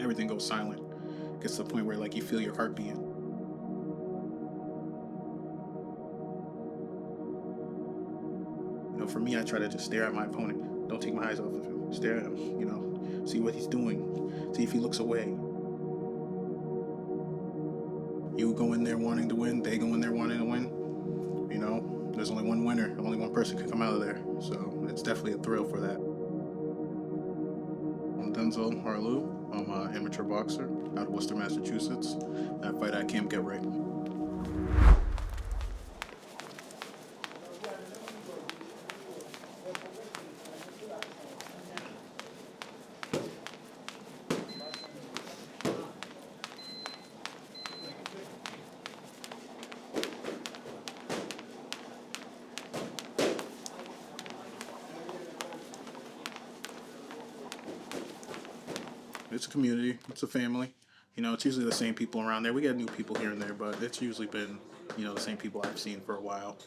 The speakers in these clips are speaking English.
everything goes silent. Gets to the point where like you feel your heart beating. You know, for me, I try to just stare at my opponent. Don't take my eyes off of him. Stare at him. You know, see what he's doing. See if he looks away. You go in there wanting to win. They go in there wanting to win. You know, there's only one winner. Only one person can come out of there. So it's definitely a thrill for that. I'm Denzel Harlow. I'm an amateur boxer out of Worcester, Massachusetts. I fight at Camp Get Right. It's a community. It's a family. You know, it's usually the same people around there. We get new people here and there, but it's usually been, you know, the same people I've seen for a while.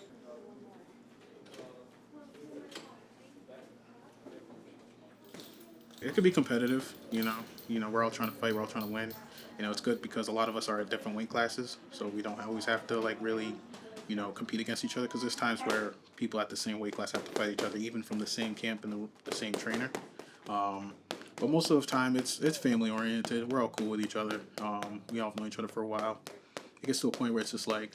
It could be competitive. We're all trying to fight. We're all trying to win. You know, it's good because a lot of us are at different weight classes, so we don't always have to like really, compete against each other. Because there's times where people at the same weight class have to fight each other, even from the same camp and the same trainer. Um, but most of the time, it's family oriented. We're all cool with each other. We all know each other for a while. It gets to a point where it's just like,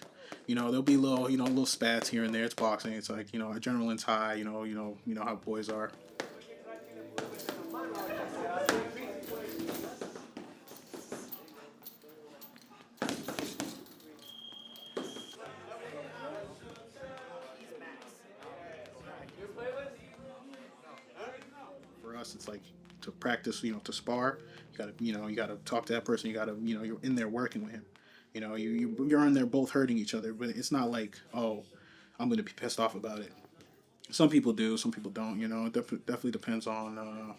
there'll be little spats here and there. It's boxing. It's like, adrenaline's high. You know how boys are. For us, it's like to practice, to spar. You gotta talk to that person. You gotta, you're in there working with him. You're in there both hurting each other, but it's not like, oh, I'm gonna be pissed off about it. Some people do, some people don't. It definitely depends on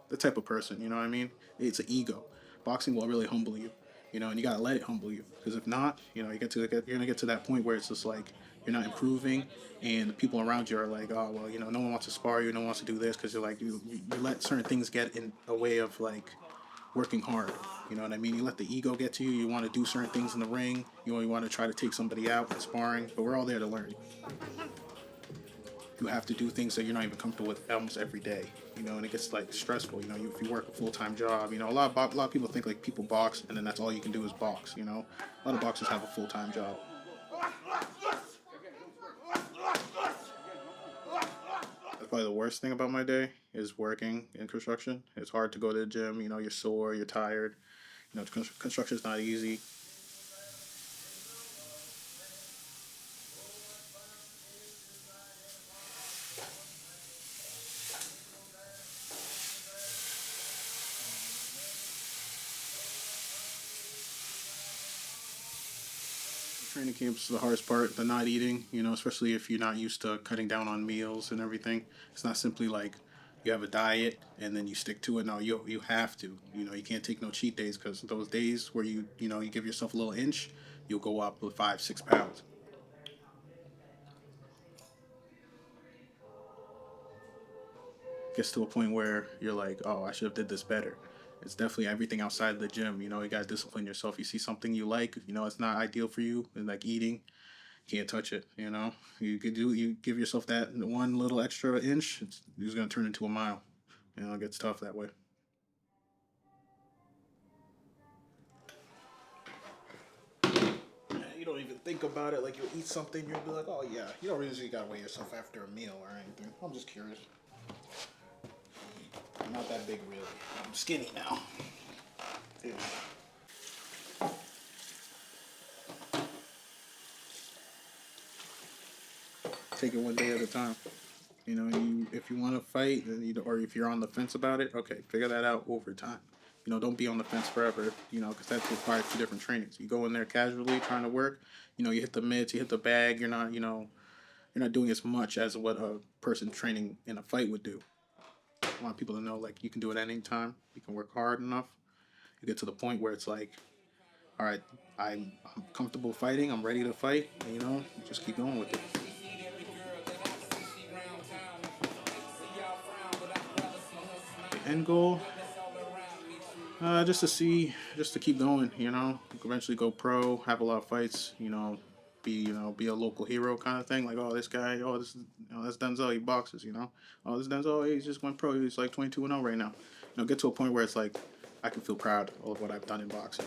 the type of person. You know what I mean? It's an ego. Boxing will really humble you. And you gotta let it humble you. Because if not, you're gonna get to that point where it's just like you're not improving, and the people around you are like, oh well, no one wants to spar you, no one wants to do this because you're like you let certain things get in a way of like working hard. You know what I mean? You let the ego get to you. You want to do certain things in the ring. You want to try to take somebody out in sparring, but we're all there to learn. You have to do things that you're not even comfortable with almost every day. And it gets like stressful. If you work a full time job, a lot of people think like people box and then that's all you can do is box. A lot of boxers have a full time job. That's probably the worst thing about my day is working in construction. It's hard to go to the gym. You're sore, you're tired. Construction is not easy. Training camps is the hardest part, the not eating, especially if you're not used to cutting down on meals and everything. It's not simply like you have a diet and then you stick to it. No, you have to. You can't take no cheat days because those days where you give yourself a little inch, you'll go up with 5 6 pounds. Gets to a point where you're like, oh, I should have did this better. It's definitely everything outside of the gym. You gotta discipline yourself. You see something you like, it's not ideal for you, and like eating, can't touch it. You give yourself that one little extra inch, it's gonna turn into a mile. It gets tough that way. You don't even think about it. Like you'll eat something, you'll be like, oh yeah. You don't really gotta weigh yourself after a meal or anything. I'm just curious. I'm not that big really. I'm skinny now. Yeah. Take it one day at a time. If you want to fight, or if you're on the fence about it, okay, figure that out over time. Don't be on the fence forever. Because that requires 2 different trainings. You go in there casually trying to work. You hit the mitts, you hit the bag. You're not doing as much as what a person training in a fight would do. I want people to know like you can do it at any time. You can work hard enough. You get to the point where it's like, all right, I'm comfortable fighting. I'm ready to fight. And, just keep going with it. The end goal, Just to see, just to keep going. You know, eventually go pro, have a lot of fights. Be a local hero kind of thing. Like, oh, this guy, oh, that's Denzel. He boxes. Oh, this Denzel. He just went pro. He's like 22-0 right now. Get to a point where it's like I can feel proud of what I've done in boxing.